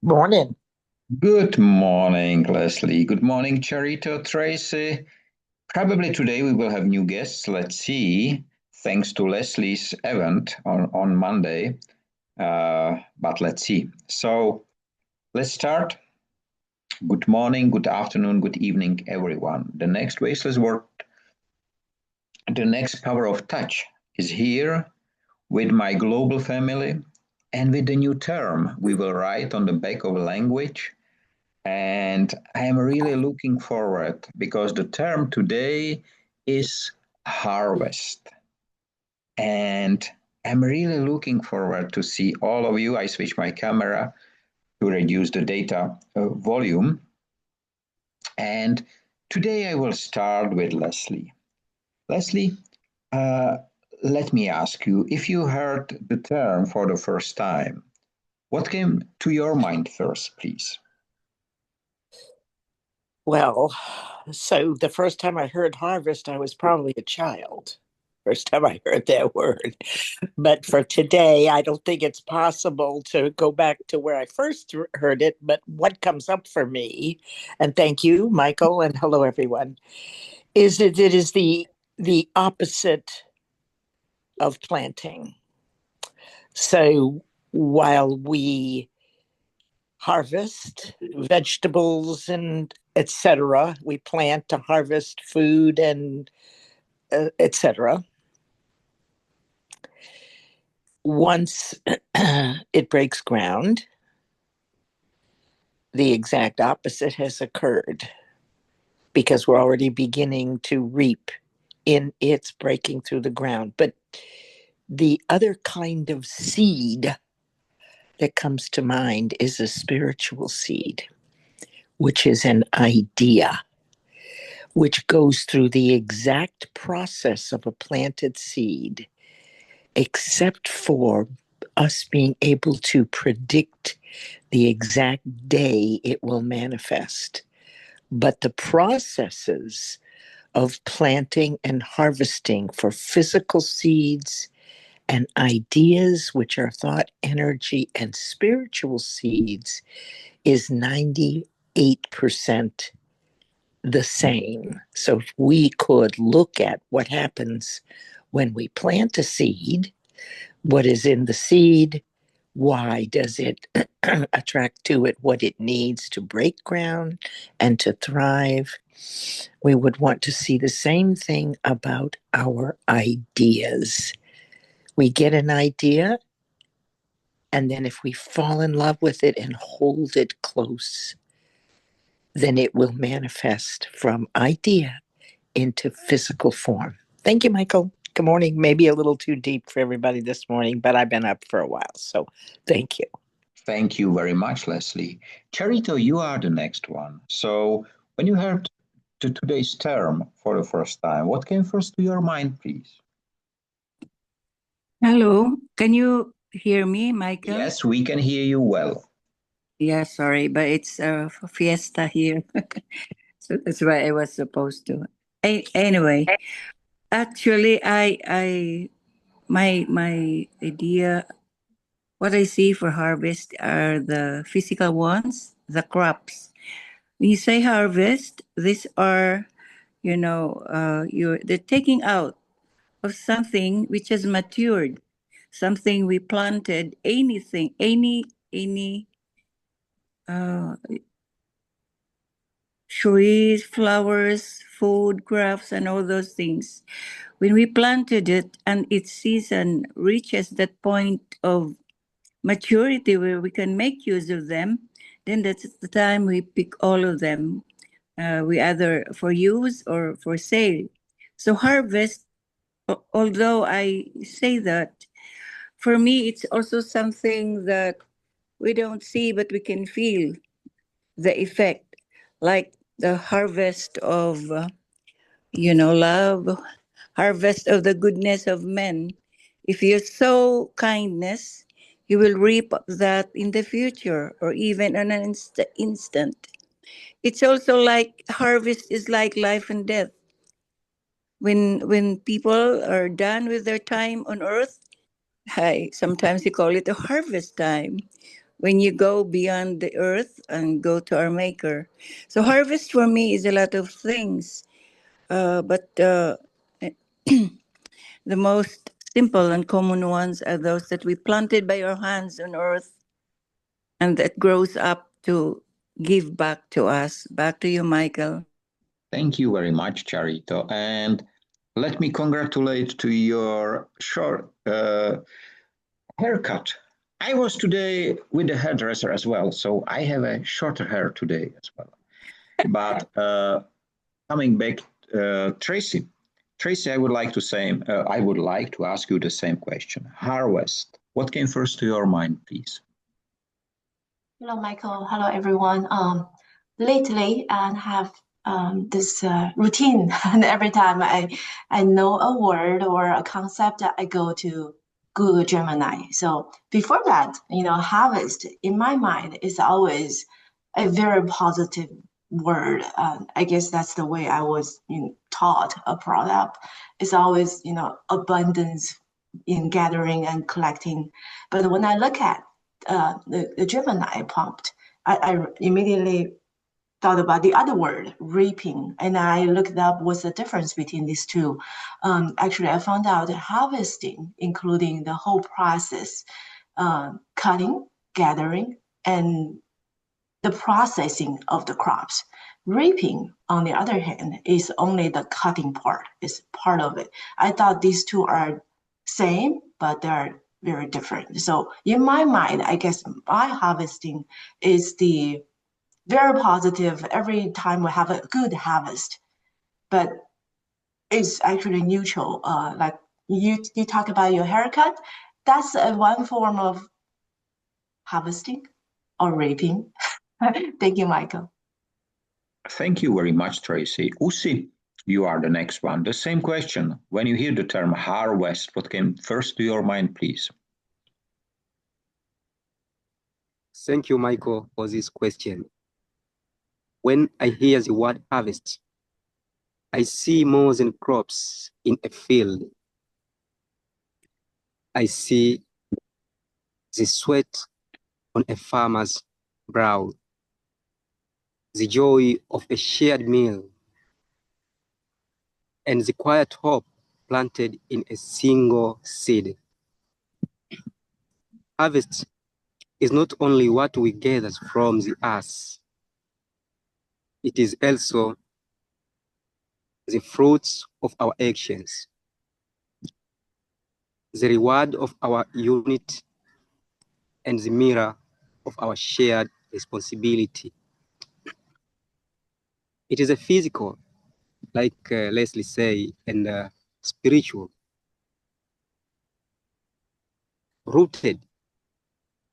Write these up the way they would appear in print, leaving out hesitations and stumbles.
Morning. Good morning, Leslie. Good morning, Charito, Tracy. Probably today we will have new guests. Let's see. Thanks to Leslie's event on Monday. But let's see. So let's start. Good morning, good afternoon, good evening, everyone. The next Wasteless Word, the next Power of Touch is here with my global family and with the new term we will write on the back of language. And I am really looking forward because the term today is harvest. And I'm really looking forward to see all of you. I switch my camera to reduce the data volume. And today I will start with Leslie. Leslie, uh, let me ask you if you heard the term for the first time, what came to your mind first, please? Well, so the first time I heard harvest, I was probably a child. First time I heard that word. But for today, I don't think it's possible to go back to where I first heard it. But what comes up for me, and thank you, Michael, and hello, everyone, is that it is the opposite of planting. So while we harvest vegetables and etc. We plant to harvest food and etc. Once it breaks ground, the exact opposite has occurred because we're already beginning to reap in its breaking through the ground. But the other kind of seed that comes to mind is a spiritual seed, which is an idea which goes through the exact process of a planted seed, except for us being able to predict the exact day it will manifest. But the processes of planting and harvesting for physical seeds and ideas, which are thought, energy, and spiritual seeds, is 98% the same. So if we could look at what happens when we plant a seed, what is in the seed, why does it attract to it what it needs to break ground and to thrive, we would want to see the same thing about our ideas. We get an idea, and then if we fall in love with it and hold it close, then it will manifest from idea into physical form. Thank you, Michael. Good morning. Maybe a little too deep for everybody this morning, but I've been up for a while. So thank you. Thank you very much, Leslie. Charito, you are the next one. So, when you heard today's term for the first time, what came first to your mind, please? Hello, can you hear me, Michael? Yes, we can hear you well. Yeah, sorry, but it's a fiesta here, so that's why I was supposed to. Anyway, actually, my idea, what I see for harvest are the physical ones, the crops. When you say harvest, these are, you're the taking out of something which has matured, something we planted, anything, any uh, trees, flowers, food, crafts, and all those things. When we planted it and its season reaches that point of maturity where we can make use of them, then that's the time we pick all of them. We either for use or for sale. So harvest, although I say that, for me it's also something that we don't see but we can feel the effect, like the harvest of love, harvest of the goodness of men. If you sow kindness, you will reap that in the future or even on an instant. It's also like harvest is like life and death. When people are done with their time on earth, sometimes you call it a harvest time. when you go beyond the earth and go to our maker. So harvest for me is a lot of things, but the most simple and common ones are those that we planted by our hands on earth and that grows up to give back to us. Back to you, Michael. Thank you very much, Charito. And let me congratulate to your short haircut. I was today with the hairdresser as well, so I have a shorter hair today as well. But coming back, Tracy. Tracy, I would like to say, I would like to ask you the same question. Harvest. What came first to your mind, please? Hello, Michael. Hello, everyone. Lately, I have this routine, and every time I know a word or a concept, I go to Google Gemini. So before that, harvest in my mind is always a very positive word. I guess that's the way I was taught or brought up. It's always abundance in gathering and collecting. But when I look at the Gemini prompt, I immediately thought about the other word, reaping, and I looked up what's the difference between these two. Actually, I found out harvesting, including the whole process, cutting, gathering, and the processing of the crops. Reaping, on the other hand, is only the cutting part, is part of it. I thought these two are same, but they're very different. So in my mind, I guess my harvesting is the very positive every time we have a good harvest, but it's actually neutral. Like you talk about your haircut, that's one form of harvesting or reaping. Thank you, Michael. Thank you very much, Tracy. Usi, you are the next one. The same question. When you hear the term harvest, what came first to your mind, please? Thank you, Michael, for this question. When I hear the word harvest, I see more than crops in a field. I see the sweat on a farmer's brow, the joy of a shared meal, and the quiet hope planted in a single seed. Harvest is not only what we gather from the earth, it is also the fruits of our actions, the reward of our unity, and the mirror of our shared responsibility. It is a physical, like Leslie say, and spiritual, rooted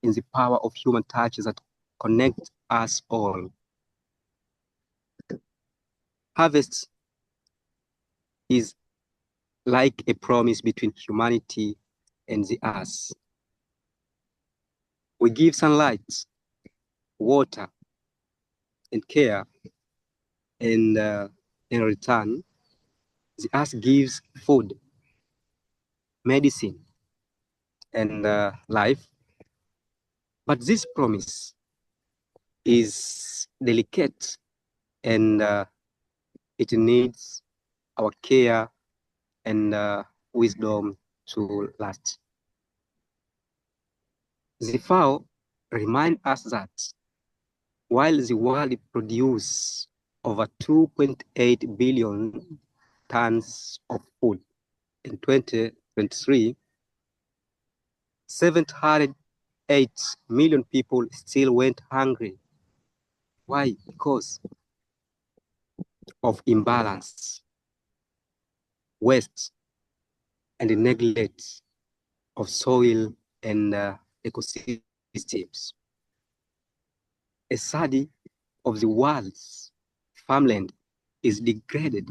in the power of human touch that connect us all. Harvest is like a promise between humanity and the earth. We give sunlight, water, and care, and in return, the earth gives food, medicine, and life. But this promise is delicate, and it needs our care and wisdom to last. The vow reminds us that while the world produces over 2.8 billion tons of food in 2023, 708 million people still went hungry. Why? Because of imbalance, waste, and the neglect of soil and ecosystems. A third of the world's farmland is degraded,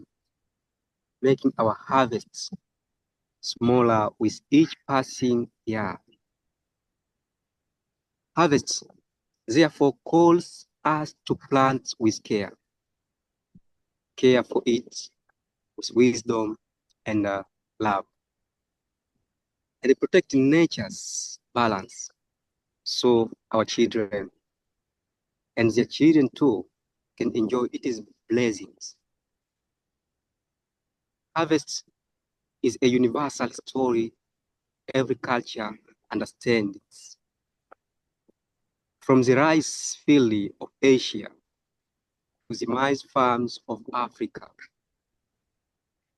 making our harvests smaller with each passing year. Harvest, therefore, calls us to plant with care for it with wisdom and love, and protecting nature's balance so our children and their children too can enjoy its blessings. Harvest is a universal story every culture understands. From the rice field of Asia to the maize farms of Africa,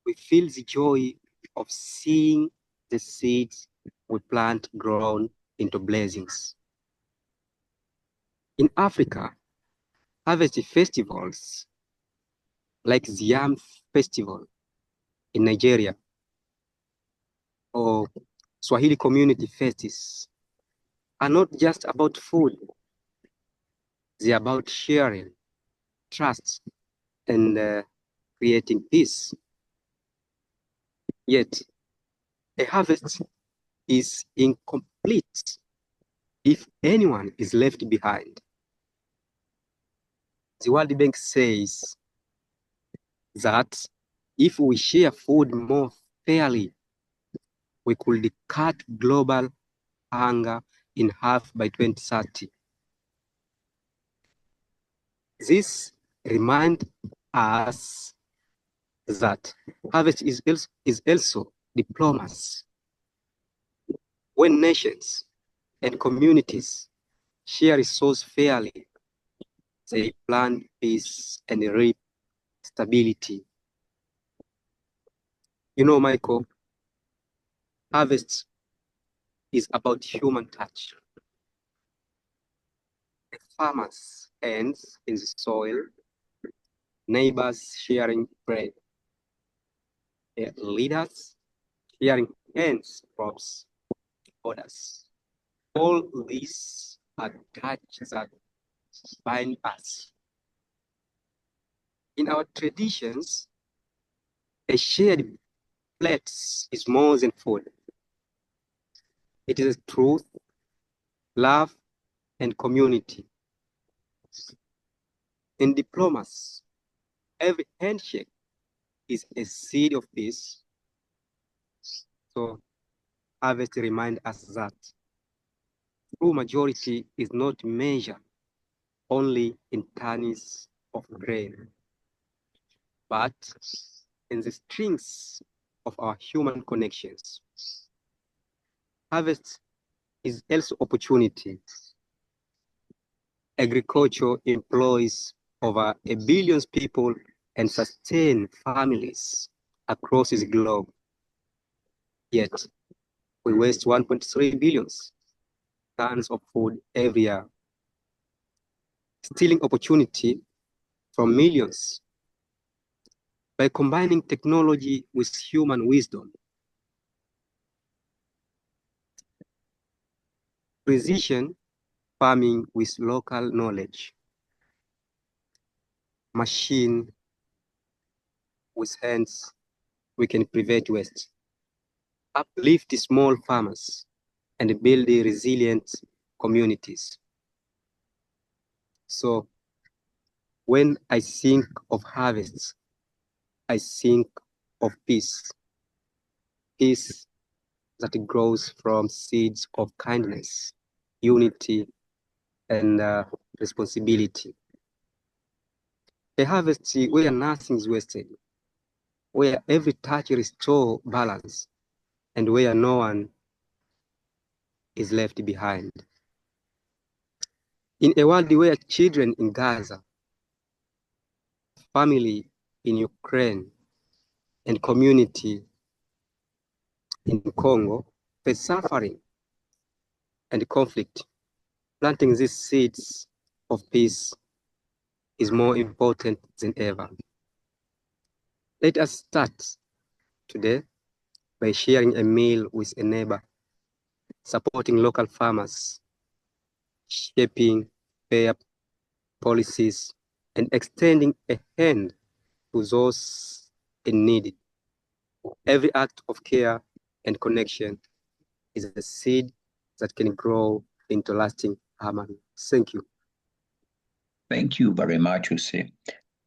we feel the joy of seeing the seeds we plant grown into blessings. In Africa, harvest festivals like the Yam Festival in Nigeria or Swahili community fests are not just about food. They're about sharing, trust, and creating peace. Yet, a harvest is incomplete if anyone is left behind. The World Bank says that if we share food more fairly, we could cut global hunger in half by 2030. This reminds us that harvest is also diplomacy. When nations and communities share resources fairly, they plant peace and reap stability. You know, Michael, harvest is about human touch. The farmer's hands in the soil, neighbors sharing bread, leaders sharing hands props others. All these are touches that bind us. In our traditions, a shared plate is more than food. It is truth, love, and community. In diplomacy, every handshake is a seed of peace. So harvest reminds us that true majority is not measured only in tons of grain, but in the strings of our human connections. Harvest is also opportunity. Agriculture employs over 1 billion people and sustains families across the globe. Yet, we waste 1.3 billion tons of food every year, stealing opportunity from millions. By combining technology with human wisdom, precision farming with local knowledge, machine with hands, we can prevent waste, uplift small farmers, and build resilient communities. So when I think of harvests, I think of peace. Peace that grows from seeds of kindness, unity, and responsibility. A harvest where nothing is wasted, where every touch restores balance, and where no one is left behind. In a world where children in Gaza, family in Ukraine, and community in Congo face suffering and conflict, planting these seeds of peace is more important than ever. Let us start today by sharing a meal with a neighbor, supporting local farmers, shaping fair policies, and extending a hand to those in need. Every act of care and connection is a seed that can grow into lasting harmony. Thank you. Thank you very much, Usi.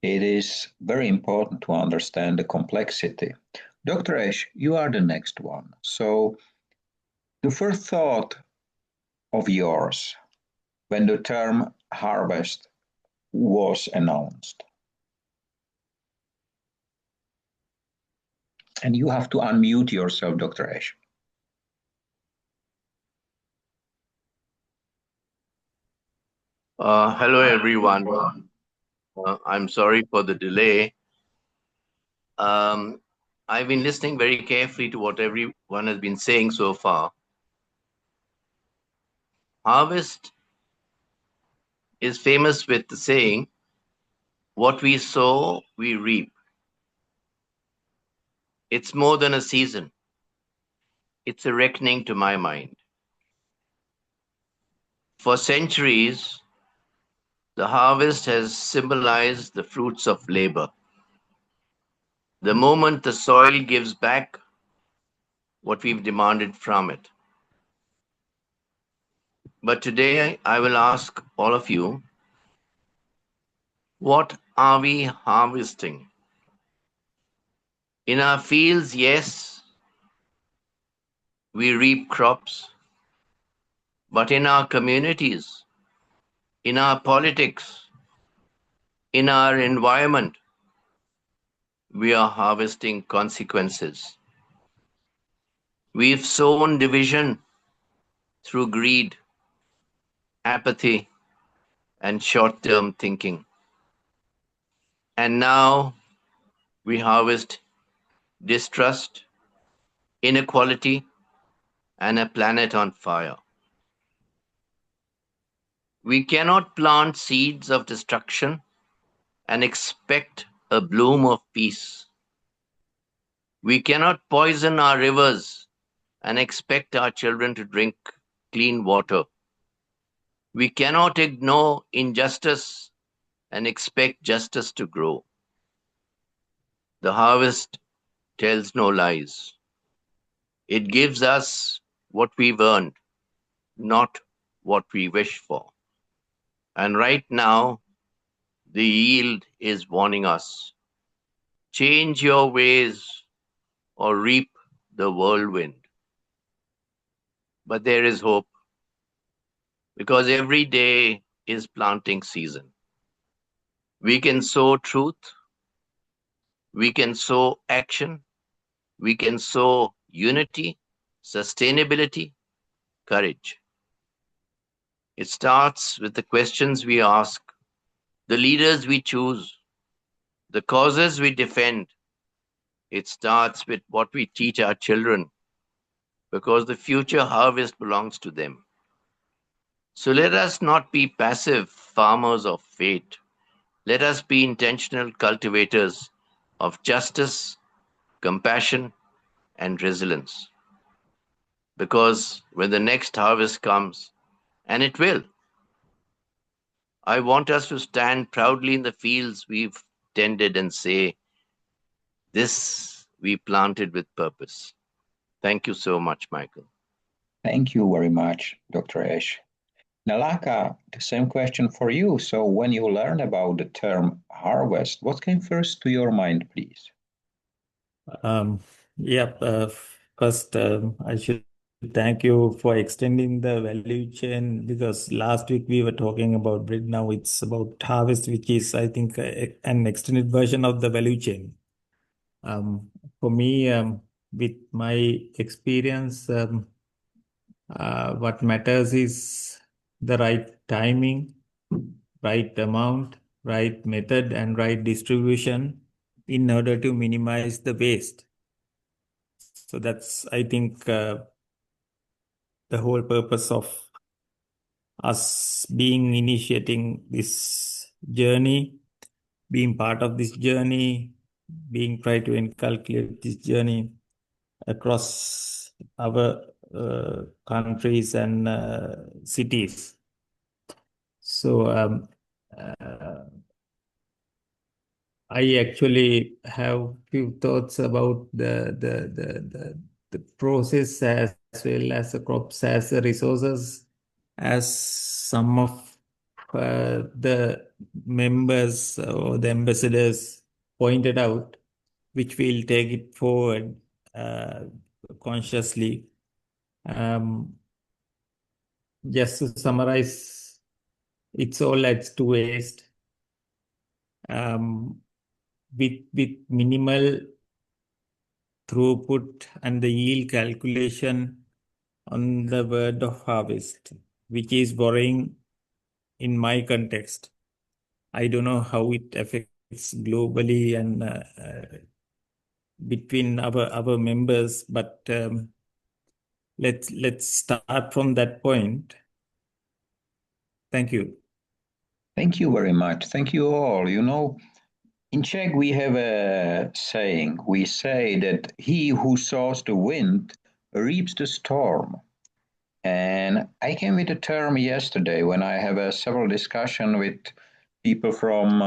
It is very important to understand the complexity. Dr. Ash, you are the next one. So the first thought of yours when the term harvest was announced? And you have to unmute yourself, Dr. Ash. Hello, everyone. I'm sorry for the delay. I've been listening very carefully to what everyone has been saying so far. Harvest is famous with the saying, what we sow, we reap. It's more than a season. It's a reckoning to my mind. For centuries, the harvest has symbolized the fruits of labor. The moment the soil gives back what we've demanded from it. But today I will ask all of you, what are we harvesting? In our fields, yes, we reap crops, but in our communities, in our politics, in our environment, we are harvesting consequences. We've sown division through greed, apathy, and short-term thinking. And now we harvest distrust, inequality, and a planet on fire. We cannot plant seeds of destruction and expect a bloom of peace. We cannot poison our rivers and expect our children to drink clean water. We cannot ignore injustice and expect justice to grow. The harvest tells no lies. It gives us what we've earned, not what we wish for. And right now, the yield is warning us. Change your ways or reap the whirlwind. But there is hope, because every day is planting season. We can sow truth, we can sow action, we can sow unity, sustainability, courage. It starts with the questions we ask, the leaders we choose, the causes we defend. It starts with what we teach our children, because the future harvest belongs to them. So let us not be passive farmers of fate. Let us be intentional cultivators of justice, compassion, and resilience. Because when the next harvest comes, and it will, I want us to stand proudly in the fields we've tended and say, this we planted with purpose. Thank you so much, Michael. Thank you very much, Dr. Ash. Nalaka, the same question for you. So when you learn about the term harvest, what came first to your mind, please? First, I should thank you for extending the value chain, because last week we were talking about bread. Now it's about harvest, which is, I think, an extended version of the value chain. For me, with my experience, what matters is the right timing, right amount, right method, and right distribution in order to minimize the waste. So that's, I think, the whole purpose of us initiating this journey, being part of this journey, being try to inculcate this journey across our countries and cities. So I actually have few thoughts about the process, as well as the crops as the resources, as some of the members or the ambassadors pointed out, which we'll take it forward consciously. just to summarize, it's all adds to waste. With minimal throughput and the yield calculation on the word of harvest, which is borrowing in my context. I don't know how it affects globally and between our members, but let's start from that point. Thank you. Thank you very much. Thank you all. You know, in Czech, we have a saying. We say that he who sows the wind reaps the storm. And I came with a term yesterday when I have several discussion with people from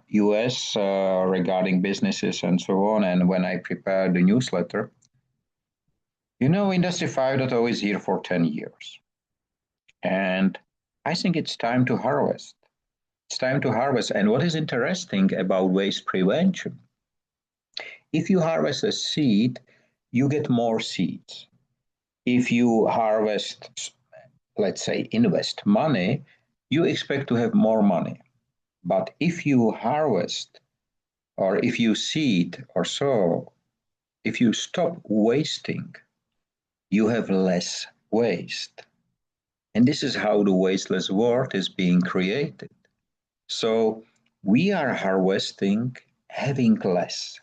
US regarding businesses and so on. And when I prepared the newsletter, you know, Industry 5.0 is here for 10 years. And I think it's time to harvest. It's time to harvest. And what is interesting about waste prevention, if you harvest a seed, you get more seeds. If you harvest, let's say, invest money, you expect to have more money. But if you harvest or if you seed or sow, if you stop wasting, you have less waste. And this is how the wasteless world is being created. So we are harvesting, having less.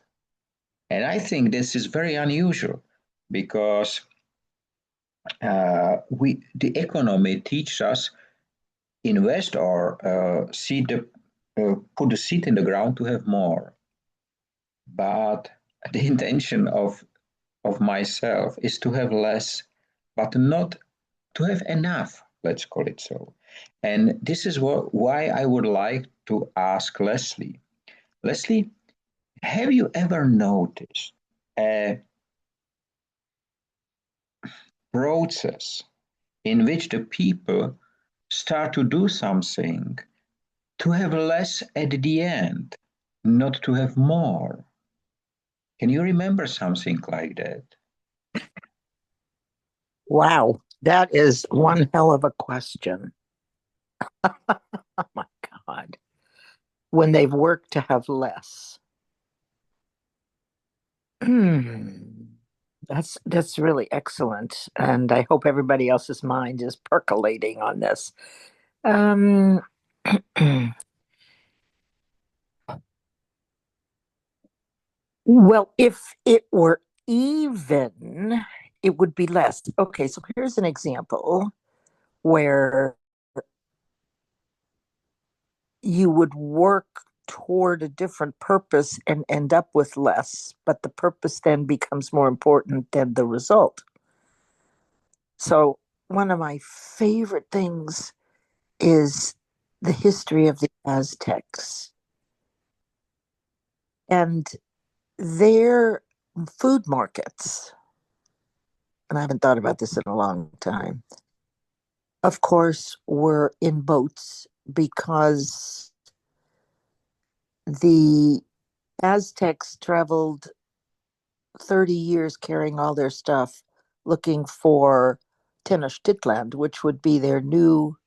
And I think this is very unusual because the economy teaches us invest or put the seed in the ground to have more. But the intention of myself is to have less, but not to have enough, let's call it so. And this is why I would like to ask Leslie. Leslie, have you ever noticed a process in which the people start to do something to have less at the end, not to have more? Can you remember something like that? Wow, that is one hell of a question. Oh my God. When they've worked to have less. That's really excellent. And I hope everybody else's mind is percolating on this. Well, if it were even, it would be less. Okay, so here's an example where you would work toward a different purpose and end up with less, but the purpose then becomes more important than the result. So, one of my favorite things is the history of the Aztecs and their food markets. And I haven't thought about this in a long time. Of course, were in boats because the Aztecs traveled 30 years carrying all their stuff looking for Tenochtitlan, which would be their new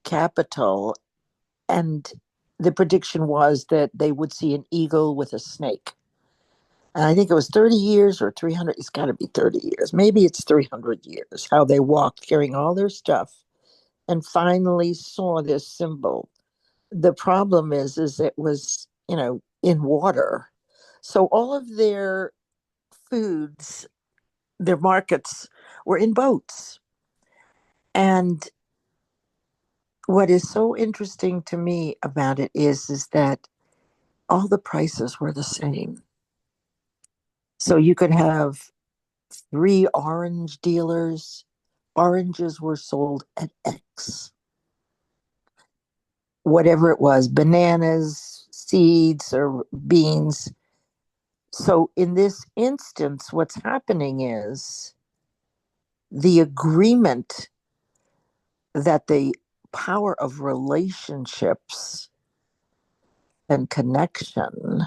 capital. And the prediction was that they would see an eagle with a snake. And I think it was 30 years or 300. It's got to be 30 years. Maybe it's 300 years, how they walked carrying all their stuff and finally saw this symbol. The problem is it was, in water. So all of their foods, their markets were in boats. And what is so interesting to me about it is that all the prices were the same. So you could have 3 orange dealers. Oranges were sold at X. Whatever it was, bananas, seeds, or beans. So in this instance, what's happening is the agreement that the power of relationships and connection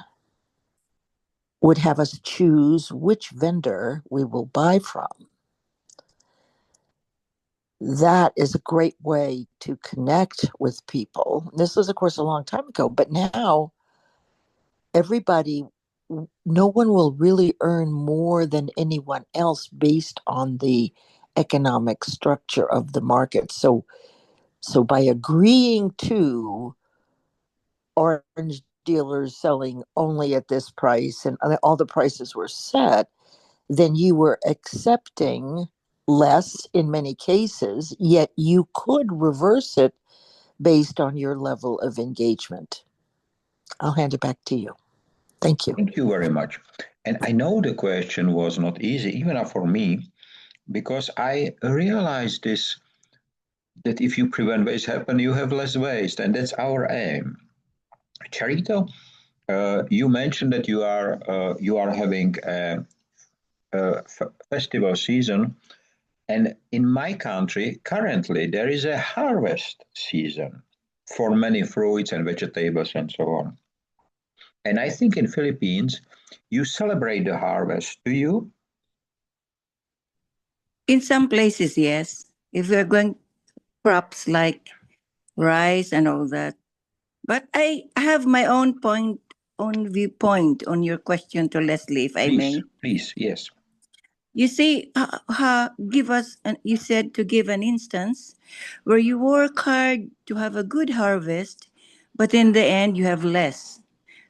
would have us choose which vendor we will buy from. that is a great way to connect with people. This was, of course, a long time ago, but now everybody, no one will really earn more than anyone else based on the economic structure of the market. So by agreeing to orange dealers selling only at this price and all the prices were set, then you were accepting less in many cases, yet you could reverse it based on your level of engagement. I'll hand it back to you. Thank you. Thank you very much. And I know the question was not easy, even for me, because I realized this, that if you prevent waste happen, you have less waste, and that's our aim. Charito, you mentioned that you are having a festival season, and in my country currently there is a harvest season for many fruits and vegetables and so on. And I think in Philippines you celebrate the harvest. Do you? In some places, yes. If we're going crops like rice and all that. But I have my own viewpoint on your question to Leslie, if I Please, may. please, yes. You see, give us, you said to give an instance where you work hard to have a good harvest, but in the end you have less.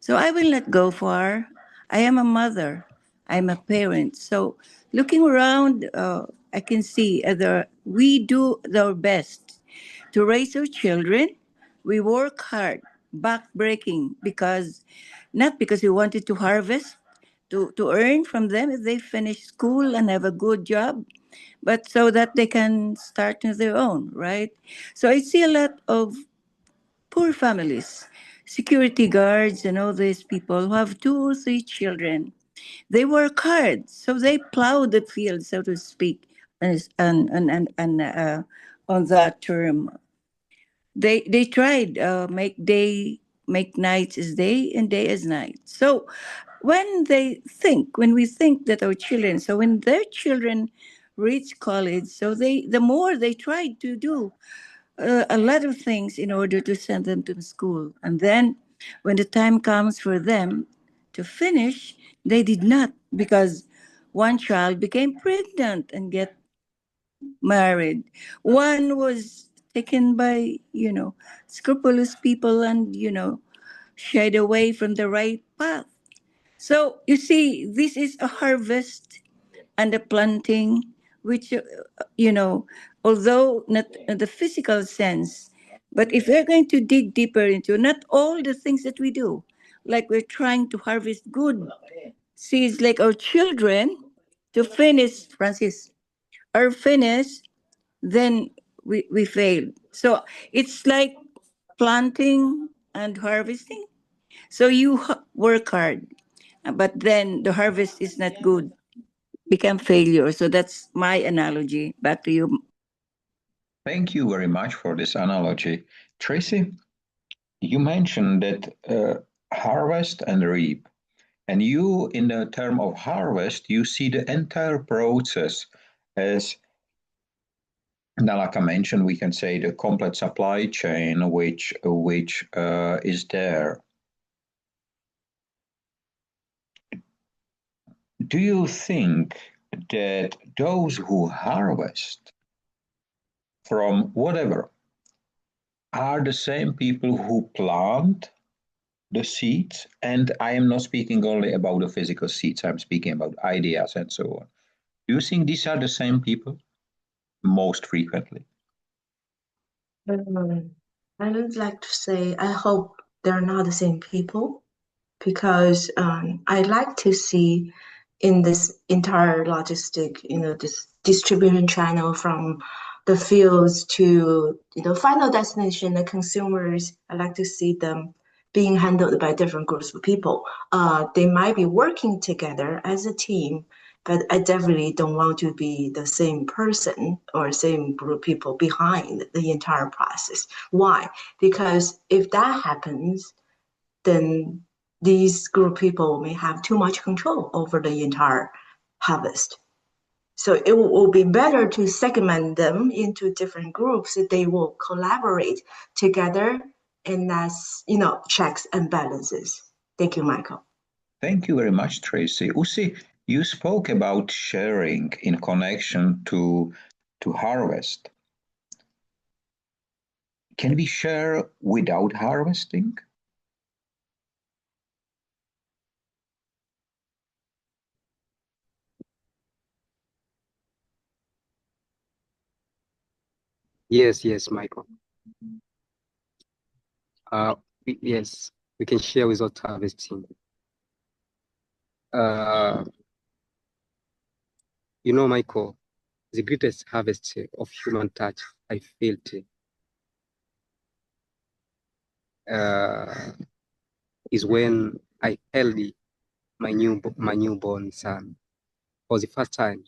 So I will not go far. I am a mother. I'm a parent. So looking around, I can see we do our best to raise our children. We work hard, back-breaking, because not because we wanted to harvest, to earn from them if they finish school and have a good job, but so that they can start on their own, right? So I see a lot of poor families, security guards, and all these people who have 2 or 3 children. They work hard, so they plow the field, so to speak, and on that term. They tried make nights as day and day as night. So when we think that our children, so when their children reach college, so the more they try to do a lot of things in order to send them to school, and then when the time comes for them to finish, they did not, because one child became pregnant and get married. One was taken by, scrupulous people and, shied away from the right path. So you see, this is a harvest and a planting, which, although not in the physical sense, but if we're going to dig deeper into not all the things that we do, like we're trying to harvest good seeds, like our children, to finish, Francis, or finish, then we failed. So it's like planting and harvesting. So you work hard, but then the harvest is not good, become failure. So that's my analogy. Back to you. Thank you very much for this analogy. Tracy, you mentioned that harvest and reap. And you, in the term of harvest, you see the entire process as Nalaka mentioned, we can say the complete supply chain which is there. Do you think that those who harvest from whatever are the same people who plant the seeds? And I am not speaking only about the physical seeds, I'm speaking about ideas and so on. Do you think these are the same people most frequently? I would like to say I hope they're not the same people, because I like to see in this entire logistic, this distribution channel from the fields to final destination, the consumers. I like to see them being handled by different groups of people. They might be working together as a team, but I definitely don't want to be the same person or same group of people behind the entire process. Why? Because if that happens, then these group of people may have too much control over the entire harvest. So it will be better to segment them into different groups. They will collaborate together, and that's, checks and balances. Thank you, Michael. Thank you very much, Tracy. Usi, you spoke about sharing in connection to harvest. Can we share without harvesting? Yes, Michael. Yes, we can share without harvesting. Michael, the greatest harvest of human touch I felt is when I held my newborn son for the first time.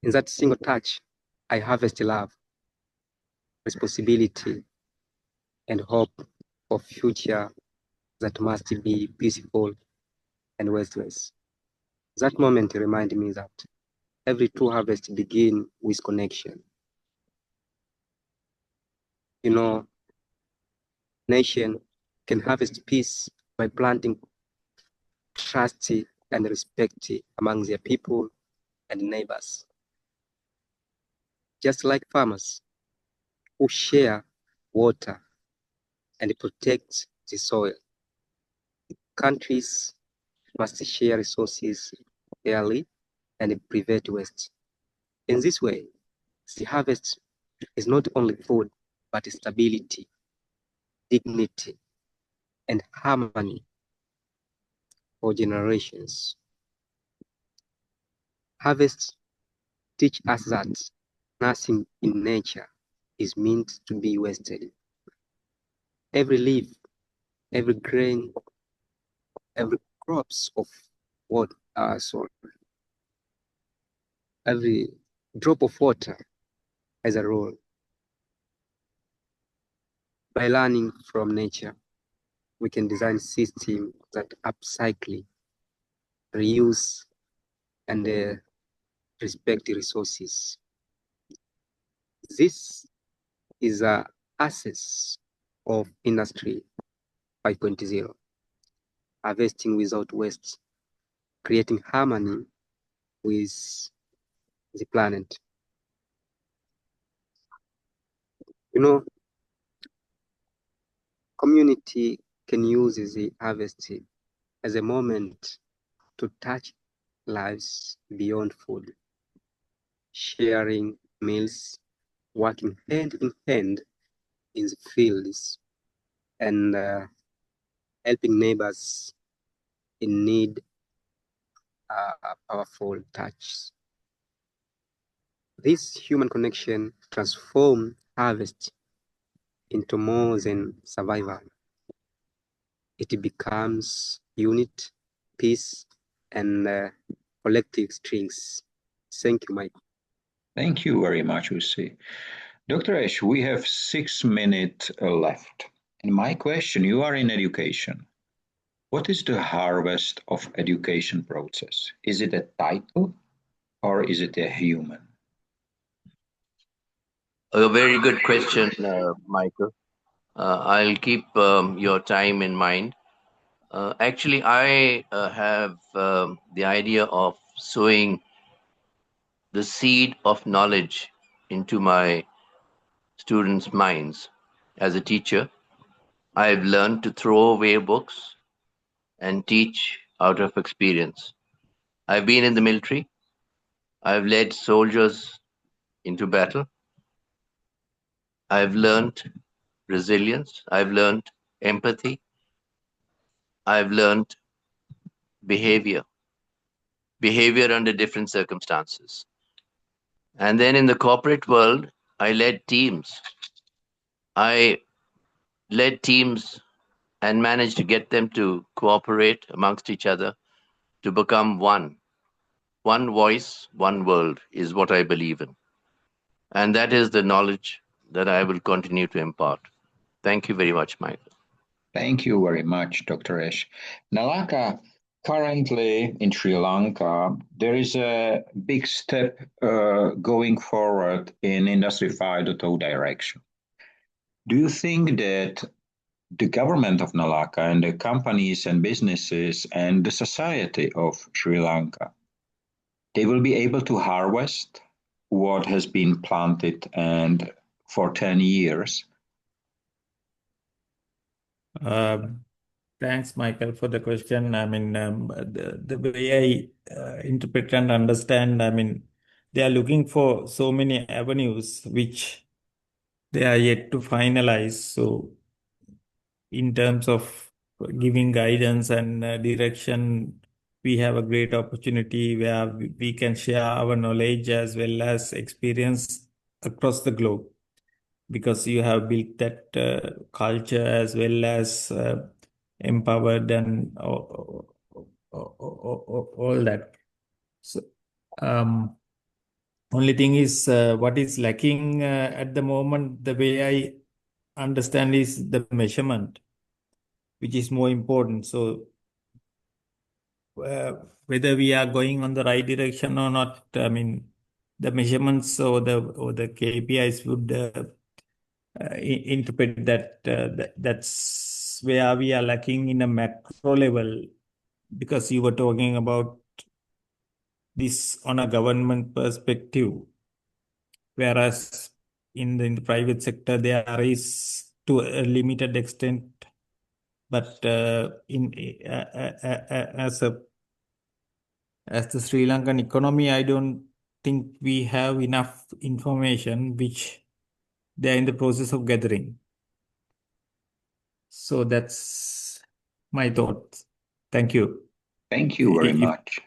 In that single touch, I harvest love, responsibility, and hope for future that must be peaceful and wasteless. That moment reminded me that every true harvest begins with connection. Nation can harvest peace by planting trust and respect among their people and neighbors. Just like farmers who share water and protect the soil, countries must share resources fairly and prevent waste. In this way, the harvest is not only food, but stability, dignity, and harmony for generations. Harvests teach us that nothing in nature is meant to be wasted. Every leaf, every grain, every crops of soil, every drop of water has a role. By learning from nature, we can design systems that upcycle, reuse, and respect the resources. This is a access of Industry 5.0, harvesting without waste, creating harmony with the planet. Community can use the harvest as a moment to touch lives beyond food, sharing meals, working hand in hand in the fields, and helping neighbors in need are powerful touches. This human connection transforms harvest into more than survival. It becomes unity, peace, and collective strength. Thank you, Mike. Thank you very much, Usi. Dr. Ash, we have 6 minutes left. And my question, you are in education. What is the harvest of education process? Is it a title or is it a human? A very good question, Michael. I'll keep your time in mind. Actually, I have the idea of sowing the seed of knowledge into my students' minds. As a teacher, I've learned to throw away books and teach out of experience. I've been in the military. I've led soldiers into battle. I've learned resilience. I've learned empathy. I've learned behavior under different circumstances. And then in the corporate world, I led teams. I led teams and managed to get them to cooperate amongst each other to become one. One voice, one world is what I believe in. And that is the knowledge that I will continue to impart. Thank you very much, Michael. Thank you very much, Dr. Ash. Nalaka, Currently in Sri Lanka, there is a big step going forward in Industry 5.0 direction. Do you think that the government of Malacca and the companies and businesses and the society of Sri Lanka, they will be able to harvest what has been planted and for 10 years? Thanks, Michael, for the question. I mean, the way I interpret and understand, I mean, they are looking for so many avenues which they are yet to finalize. So, in terms of giving guidance and direction, we have a great opportunity where we can share our knowledge as well as experience across the globe, because you have built that culture as well as empowered and all that. So, only thing is what is lacking at the moment, the way I understand, is the measurement, which is more important. So, whether we are going on the right direction or not, I mean, the measurements or the KPIs would interpret that's where we are lacking in a macro level, because you were talking about this on a government perspective, whereas in the private sector there is to a limited extent, but as the Sri Lankan economy, I don't think we have enough information which they are in the process of gathering. So that's my thoughts. Thank you. Thank you very much.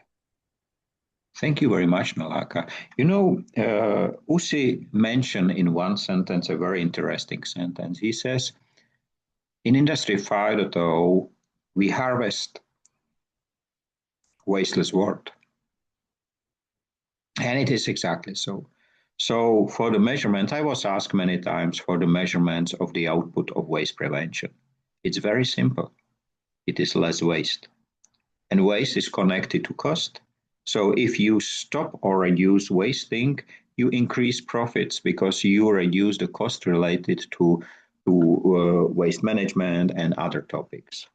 Thank you very much, Malacca. You know, Usi mentioned in one sentence a very interesting sentence. He says, in Industry 5.0, we harvest wasteless world. And it is exactly so. So for the measurement, I was asked many times for the measurements of the output of waste prevention. It's very simple. It is less waste. And waste is connected to cost. So if you stop or reduce wasting, you increase profits because you reduce the cost related to waste management and other topics.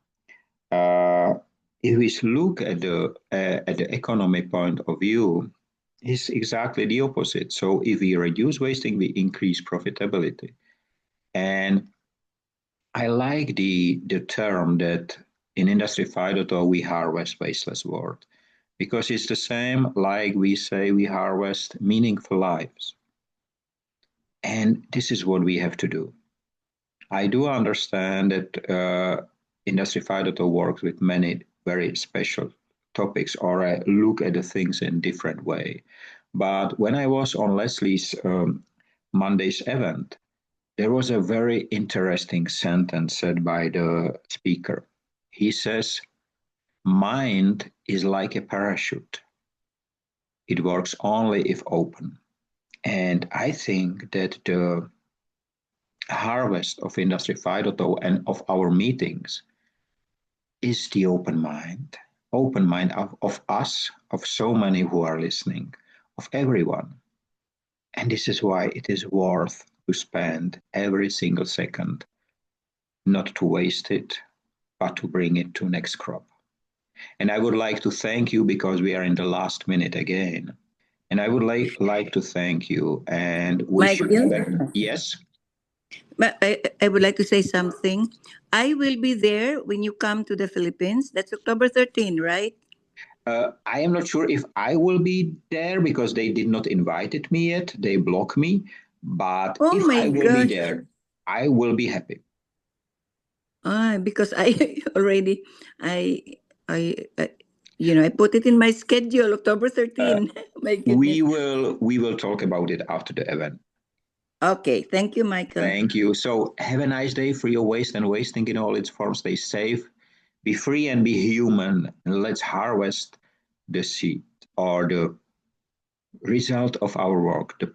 If we look at the economic point of view, it's exactly the opposite. So if we reduce wasting, we increase profitability. And I like the term that in Industry 5.0 we harvest wasteless world, because it's the same like we say we harvest meaningful lives. And this is what we have to do. I do understand that Industry 5.0 works with many very special topics, or I look at the things in a different way. But when I was on Leslie's Monday's event, there was a very interesting sentence said by the speaker. He says, mind is like a parachute. It works only if open. And I think that the harvest of Industry 5.0 and of our meetings is the open mind of us, of so many who are listening, of everyone. And this is why it is worth to spend every single second, not to waste it, but to bring it to next crop. And I would like to thank you, because we are in the last minute again. And I would like to thank you and wish you. Yes? But I would like to say something. I will be there when you come to the Philippines. That's October 13, right? I am not sure if I will be there, because they did not invite me yet. They block me. But if I will be there, I will be happy. Because I already, you know, I put it in my schedule, October 13. My goodness. We will talk about it after the event. Okay, thank you, Michael. Thank you. So have a nice day, free of waste and wasting in all its forms. Stay safe, be free and be human. And let's harvest the seed, or the result of our work, the